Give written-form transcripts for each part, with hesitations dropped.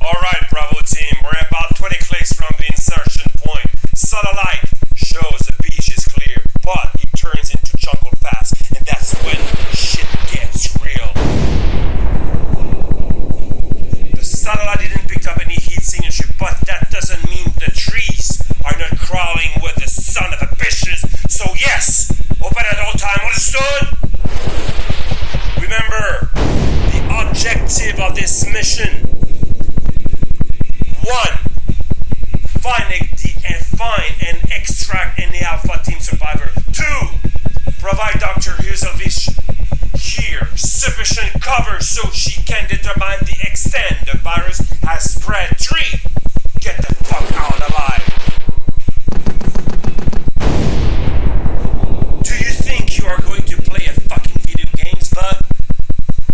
Alright, Bravo team, we're about 20 clicks from the insertion point. Satellite shows the beach is clear, but it turns into jungle fast, and that's when shit gets real. The satellite didn't pick up any heat signature, but that doesn't mean the trees are not crawling with the son of a bitches. So yes, open at all time, understood? Remember, the objective of this mission: 1. Find and extract any Alpha Team survivor. 2. Provide Dr. Hirzovich here sufficient cover so she can determine the extent the virus has spread. 3. Get the fuck out alive. Do you think you are going to play a fucking video games, bud?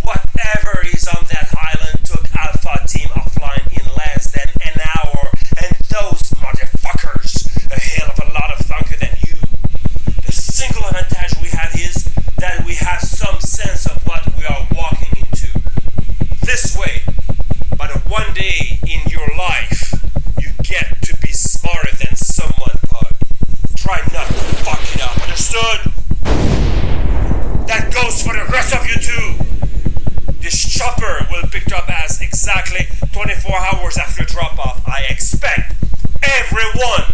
Whatever is on that island took Alpha Team offline in less than an hour, and those motherfuckers a hell of a lot of thunker than you. The single advantage we have is that we have some sense of what we are walking into. This way, but one day in your life, you get to be smarter than someone, bud. Try not to fuck it up, understood? That goes for the rest of you too. This chopper will pick up as exactly 24 hours after drop-off. I expect everyone